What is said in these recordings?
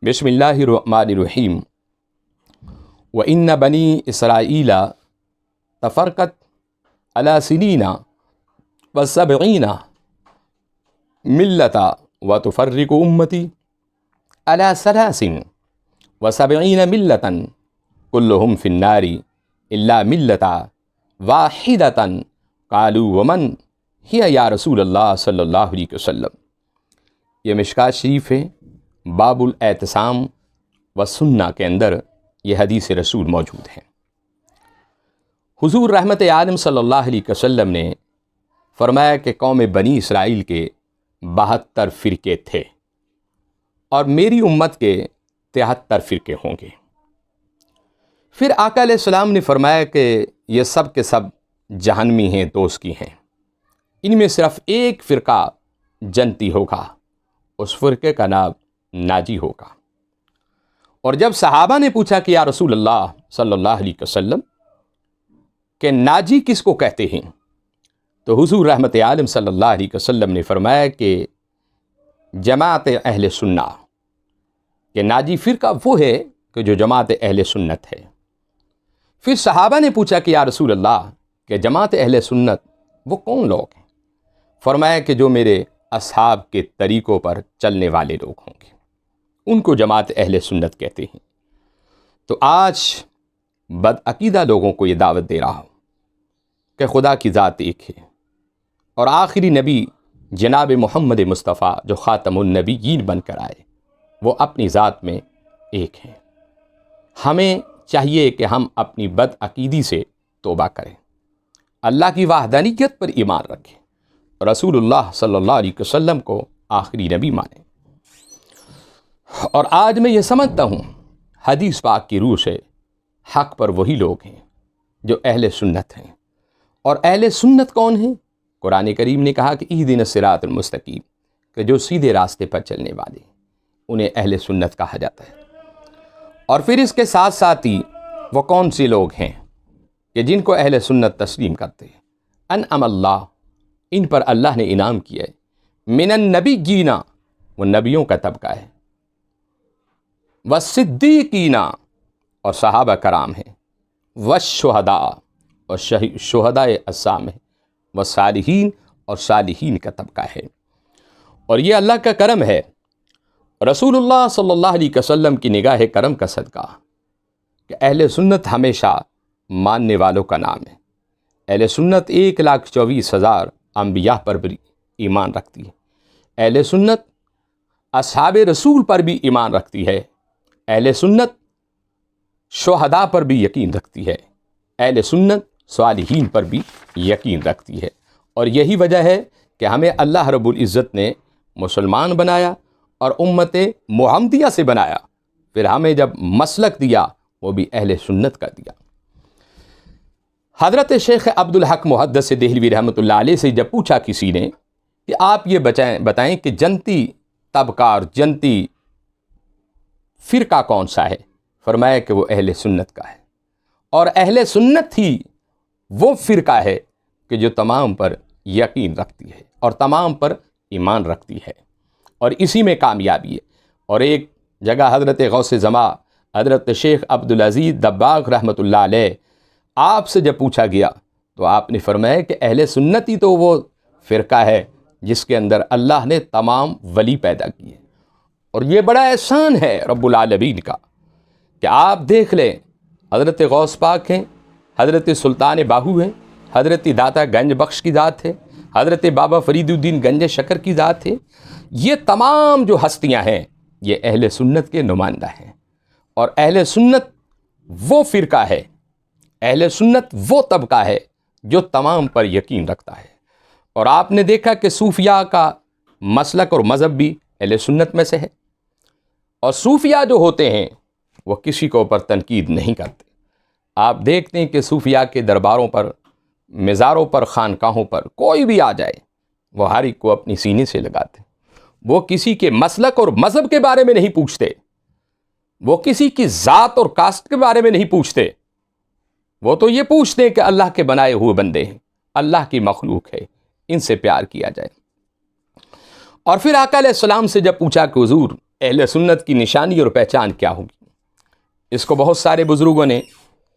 بسم اللہ الرحمن الرحیم وَإِنَّ بَنِي إِسْرَائِيلَ تَفَرَّقَتْ عَلَى سِنِينَ وَسَبْعِينَ مِلَّةً وَتُفَرِّقُ أُمَّتِي عَلَى 73 مِلَّةً كُلُّهُمْ فِي النَّارِ إِلَّا مِلَّةً وَاحِدَةً قَالُوا وَمَنْ هِيَ يَا رسول اللہ صلی اللہ علیہ وسلم۔ یہ مشکوٰۃ شریف ہے، باب الاعتصام و سنہ کے اندر یہ حدیث رسول موجود ہے۔ حضور رحمت عالم صلی اللہ علیہ وسلم نے فرمایا کہ قوم بنی اسرائیل کے 72 فرقے تھے اور میری امت کے 73 فرقے ہوں گے۔ پھر آقا علیہ السلام نے فرمایا کہ یہ سب کے سب جہنمی ہیں، دوزخی ہیں، ان میں صرف ایک فرقہ جنتی ہوگا، اس فرقے کا نام ناجی ہوگا۔ اور جب صحابہ نے پوچھا کہ یا رسول اللہ صلی اللہ علیہ وسلم کہ ناجی کس کو کہتے ہیں، تو حضور رحمت عالم صلی اللہ علیہ وسلم نے فرمایا کہ جماعت اہل سنہ، کہ ناجی فرقہ وہ ہے کہ جو جماعت اہل سنت ہے۔ پھر صحابہ نے پوچھا کہ یا رسول اللہ کہ جماعت اہل سنت وہ کون لوگ ہیں؟ فرمایا کہ جو میرے اصحاب کے طریقوں پر چلنے والے لوگ ہوں گے، ان کو جماعت اہل سنت کہتے ہیں۔ تو آج بدعقیدہ لوگوں کو یہ دعوت دے رہا ہوں کہ خدا کی ذات ایک ہے اور آخری نبی جناب محمد مصطفیٰ جو خاتم النبیین بن کر آئے وہ اپنی ذات میں ایک ہیں۔ ہمیں چاہیے کہ ہم اپنی بدعقیدی سے توبہ کریں، اللہ کی وحدانیت پر ایمان رکھیں، رسول اللہ صلی اللہ علیہ وسلم کو آخری نبی مانیں۔ اور آج میں یہ سمجھتا ہوں حدیث پاک کی روح سے حق پر وہی لوگ ہیں جو اہل سنت ہیں۔ اور اہل سنت کون ہیں؟ قرآن کریم نے کہا کہ اہدنا الصراط المستقیم، کہ جو سیدھے راستے پر چلنے والے انہیں اہل سنت کہا جاتا ہے۔ اور پھر اس کے ساتھ ساتھ ہی وہ کون سے لوگ ہیں کہ جن کو اہل سنت تسلیم کرتے ہیں؟ انعم اللہ، ان پر اللہ نے انعام کیا ہے، من النبیین، وہ نبیوں کا طبقہ ہے، والصدیقین، اور صحابہ کرام ہیں، والشہداء، اور شہداء اعصام ہیں، والصالحین، اور صالحین کا طبقہ ہے۔ اور یہ اللہ کا کرم ہے، رسول اللہ صلی اللہ علیہ وسلم کی نگاہ کرم کا صدقہ کہ اہل سنت ہمیشہ ماننے والوں کا نام ہے۔ اہل سنت 1,24,000 انبیاء پر بھی ایمان رکھتی ہے، اہل سنت اصحاب رسول پر بھی ایمان رکھتی ہے، اہل سنت شہداء پر بھی یقین رکھتی ہے، اہل سنت صالحین پر بھی یقین رکھتی ہے۔ اور یہی وجہ ہے کہ ہمیں اللہ رب العزت نے مسلمان بنایا اور امت محمدیہ سے بنایا، پھر ہمیں جب مسلک دیا وہ بھی اہل سنت کا دیا۔ حضرت شیخ عبدالحق محدث دہلوی رحمۃ اللہ علیہ سے جب پوچھا کسی نے کہ آپ یہ بتائیں کہ جنتی طبقہ اور جنتی فرقہ کون سا ہے؟ فرمایا کہ وہ اہل سنت کا ہے، اور اہل سنت ہی وہ فرقہ ہے کہ جو تمام پر یقین رکھتی ہے اور تمام پر ایمان رکھتی ہے، اور اسی میں کامیابی ہے۔ اور ایک جگہ حضرت غوث زماں حضرت شیخ عبدالعزیز دباغ رحمۃ اللہ علیہ آپ سے جب پوچھا گیا تو آپ نے فرمایا کہ اہل سنت ہی تو وہ فرقہ ہے جس کے اندر اللہ نے تمام ولی پیدا کیے۔ اور یہ بڑا احسان ہے رب العالمین کا کہ آپ دیکھ لیں، حضرت غوث پاک ہیں، حضرت سلطان باہو ہیں، حضرت داتا گنج بخش کی ذات ہے، حضرت بابا فرید الدین گنج شکر کی ذات ہے۔ یہ تمام جو ہستیاں ہیں یہ اہل سنت کے نمائندہ ہیں، اور اہل سنت وہ فرقہ ہے، اہل سنت وہ طبقہ ہے جو تمام پر یقین رکھتا ہے۔ اور آپ نے دیکھا کہ صوفیاء کا مسلک اور مذہب بھی اہل سنت میں سے ہے، اور صوفیاء جو ہوتے ہیں وہ کسی کو اوپر تنقید نہیں کرتے۔ آپ دیکھتے ہیں کہ صوفیاء کے درباروں پر، مزاروں پر، خانقاہوں پر کوئی بھی آ جائے وہ ہر ایک کو اپنی سینے سے لگاتے، وہ کسی کے مسلک اور مذہب کے بارے میں نہیں پوچھتے، وہ کسی کی ذات اور کاسٹ کے بارے میں نہیں پوچھتے، وہ تو یہ پوچھتے ہیں کہ اللہ کے بنائے ہوئے بندے ہیں، اللہ کی مخلوق ہے، ان سے پیار کیا جائے۔ اور پھر آقا علیہ السلام سے جب پوچھا کہ حضور اہل سنت کی نشانی اور پہچان کیا ہوگی؟ اس کو بہت سارے بزرگوں نے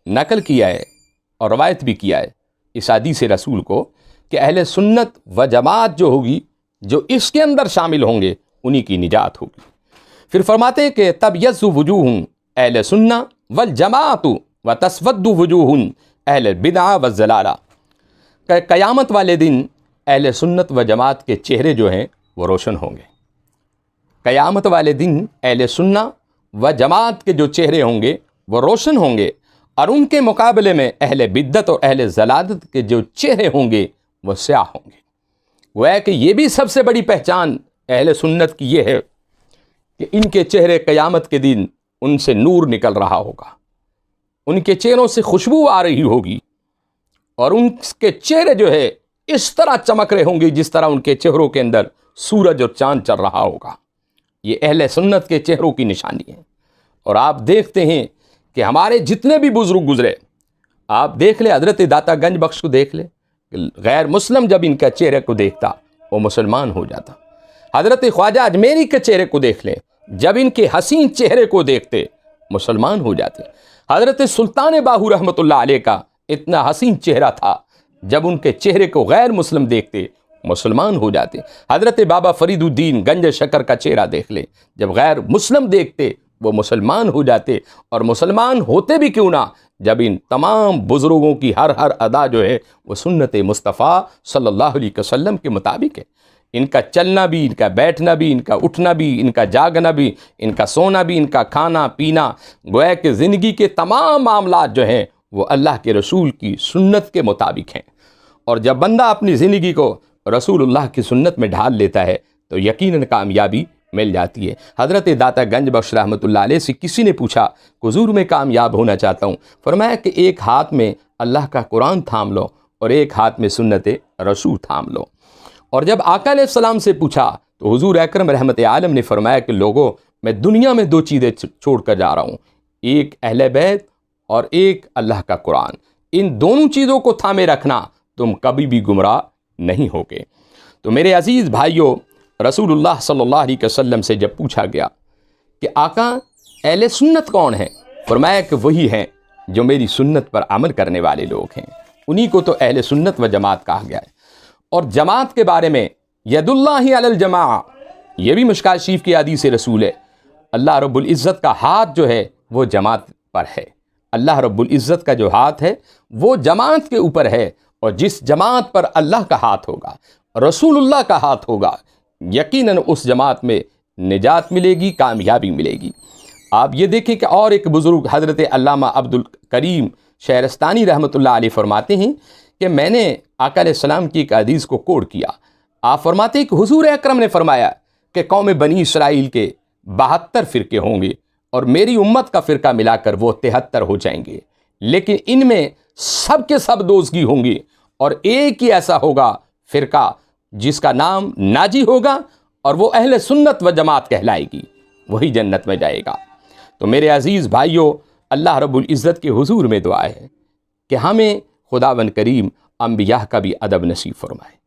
نقل کیا ہے اور روایت بھی کیا ہے اس حدیث رسول کو کہ اہل سنت و جماعت جو ہوگی، جو اس کے اندر شامل ہوں گے، انہی کی نجات ہوگی۔ پھر فرماتے ہیں کہ تب یض وجوہ اہل سنہ والجماعت و تسود وجوہ اہل البدع والضلالہ، کہ قیامت والے دن اہل سنت و جماعت کے چہرے جو ہیں وہ روشن ہوں گے۔ قیامت والے دن اہل سنہ و جماعت کے جو چہرے ہوں گے وہ روشن ہوں گے، اور ان کے مقابلے میں اہل بدعت اور اہل ضلالت کے جو چہرے ہوں گے وہ سیاہ ہوں گے۔ وہ ہے کہ یہ بھی سب سے بڑی پہچان اہل سنت کی یہ ہے کہ ان کے چہرے قیامت کے دن ان سے نور نکل رہا ہوگا، ان کے چہروں سے خوشبو آ رہی ہوگی، اور ان کے چہرے جو ہے اس طرح چمک رہے ہوں گے جس طرح ان کے چہروں کے اندر سورج اور چاند چل رہا ہوگا۔ یہ اہل سنت کے چہروں کی نشانی ہے۔ اور آپ دیکھتے ہیں کہ ہمارے جتنے بھی بزرگ گزرے، آپ دیکھ لیں، حضرت داتا گنج بخش کو دیکھ لیں، غیر مسلم جب ان کے چہرے کو دیکھتا وہ مسلمان ہو جاتا۔ حضرت خواجہ اجمیری کے چہرے کو دیکھ لیں، جب ان کے حسین چہرے کو دیکھتے مسلمان ہو جاتے۔ حضرت سلطان باہو رحمۃ اللہ علیہ کا اتنا حسین چہرہ تھا، جب ان کے چہرے کو غیر مسلم دیکھتے مسلمان ہو جاتے۔ حضرت بابا فرید الدین گنج شکر کا چہرہ دیکھ لیں، جب غیر مسلم دیکھتے وہ مسلمان ہو جاتے، اور مسلمان ہوتے بھی کیوں نہ جب ان تمام بزرگوں کی ہر ادا جو ہے وہ سنت مصطفیٰ صلی اللہ علیہ وسلم کے مطابق ہے۔ ان کا چلنا بھی، ان کا بیٹھنا بھی، ان کا اٹھنا بھی، ان کا جاگنا بھی، ان کا سونا بھی، ان کا کھانا پینا، گویا کہ زندگی کے تمام معاملات جو ہیں وہ اللہ کے رسول کی سنت کے مطابق ہیں۔ اور جب بندہ اپنی زندگی کو رسول اللہ کی سنت میں ڈھال لیتا ہے تو یقیناً کامیابی مل جاتی ہے۔ حضرت داتا گنج بخش رحمۃ اللہ علیہ سے کسی نے پوچھا، حضور میں کامیاب ہونا چاہتا ہوں، فرمایا کہ ایک ہاتھ میں اللہ کا قرآن تھام لو اور ایک ہاتھ میں سنت رسول تھام لو۔ اور جب آقا علیہ السلام سے پوچھا تو حضور اکرم رحمت عالم نے فرمایا کہ لوگوں، میں دنیا میں دو چیزیں چھوڑ کر جا رہا ہوں، ایک اہل بیت اور ایک اللہ کا قرآن۔ ان دونوں چیزوں کو تھامے رکھنا، تم کبھی بھی گمراہ نہیں ہوگے۔ تو میرے عزیز بھائیوں، رسول اللہ صلی اللہ علیہ وسلم سے جب پوچھا گیا کہ آقا اہل سنت کون ہیں، فرمایا کہ وہی ہیں جو میری سنت پر عمل کرنے والے لوگ ہیں، انہی کو تو اہل سنت و جماعت کہا گیا ہے۔ اور جماعت کے بارے میں ید اللہ علی الجماع، یہ بھی مشکوٰۃ شریف کی حدیث رسول ہے۔ اللہ رب العزت کا ہاتھ جو ہے وہ جماعت پر ہے، اللہ رب العزت کا جو ہاتھ ہے وہ جماعت کے اوپر ہے، اور جس جماعت پر اللہ کا ہاتھ ہوگا، رسول اللہ کا ہاتھ ہوگا، یقیناً اس جماعت میں نجات ملے گی، کامیابی ملے گی۔ آپ یہ دیکھیں کہ اور ایک بزرگ حضرت علامہ عبد الکریم شہرستانی رحمۃ اللہ علیہ فرماتے ہیں کہ میں نے آقا علیہ السلام کی ایک حدیث کو کوٹ کیا۔ آپ فرماتے ہیں کہ حضور اکرم نے فرمایا کہ قوم بنی اسرائیل کے 72 فرقے ہوں گے، اور میری امت کا فرقہ ملا کر وہ 73 ہو جائیں گے، لیکن ان میں سب کے سب دوزگی ہوں گی، اور ایک ہی ایسا ہوگا فرقہ جس کا نام ناجی ہوگا، اور وہ اہل سنت و جماعت کہلائے گی، وہی جنت میں جائے گا۔ تو میرے عزیز بھائیوں، اللہ رب العزت کے حضور میں دعا ہے کہ ہمیں خداوند کریم انبیاء کا بھی ادب نصیب فرمائے،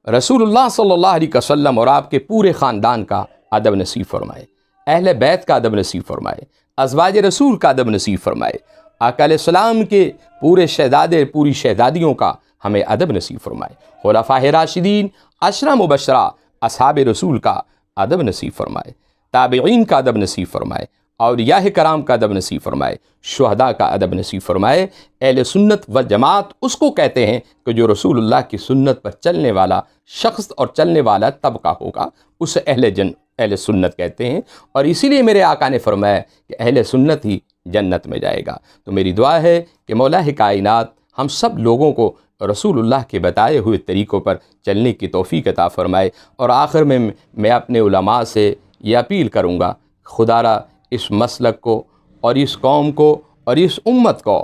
رسول اللہ صلی اللہ علیہ وسلم اور آپ کے پورے خاندان کا ادب نصیب فرمائے، اہل بیت کا ادب نصیب فرمائے، ازواج رسول کا ادب نصیب فرمائے، آقا علیہ السلام کے پورے شہزادے پوری شہزادیوں کا ہمیں ادب نصیب فرمائے، خلفائے راشدین، عشرہ مبشرہ اصحاب رسول کا ادب نصیب فرمائے، تابعین کا ادب نصیب فرمائے، اولیاء کرام کا ادب نصیب فرمائے، شہداء کا ادب نصیب فرمائے۔ اہل سنت و جماعت اس کو کہتے ہیں کہ جو رسول اللہ کی سنت پر چلنے والا شخص اور چلنے والا طبقہ ہوگا، اسے اہل سنت کہتے ہیں، اور اسی لیے میرے آقا نے فرمایا کہ اہل سنت ہی جنت میں جائے گا۔ تو میری دعا ہے کہ مولا کائنات ہم سب لوگوں کو رسول اللہ کے بتائے ہوئے طریقوں پر چلنے کی توفیق عطا فرمائے۔ اور آخر میں اپنے علماء سے یہ اپیل کروں گا، خدا را اس مسلک کو اور اس قوم کو اور اس امت کو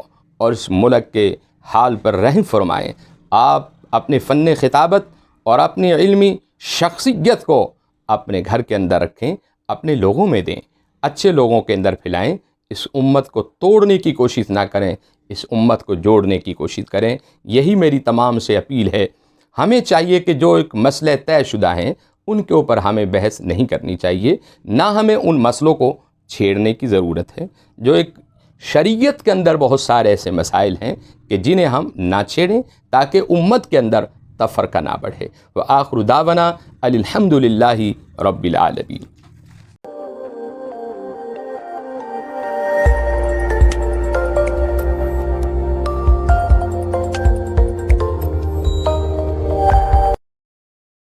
اور اس ملک کے حال پر رحم فرمائیں۔ آپ اپنے فن خطابت اور اپنی علمی شخصیت کو اپنے گھر کے اندر رکھیں، اپنے لوگوں میں دیں، اچھے لوگوں کے اندر پھیلائیں، اس امت کو توڑنے کی کوشش نہ کریں، اس امت کو جوڑنے کی کوشش کریں۔ یہی میری تمام سے اپیل ہے۔ ہمیں چاہیے کہ جو ایک مسئلہ طے شدہ ہیں ان کے اوپر ہمیں بحث نہیں کرنی چاہیے، نہ ہمیں ان مسئلوں کو چھیڑنے کی ضرورت ہے جو ایک شریعت کے اندر بہت سارے ایسے مسائل ہیں کہ جنہیں ہم نہ چھیڑیں تاکہ امت کے اندر تفرقہ نہ بڑھے۔ وآخر دعوانا الحمد للہ رب العالمین۔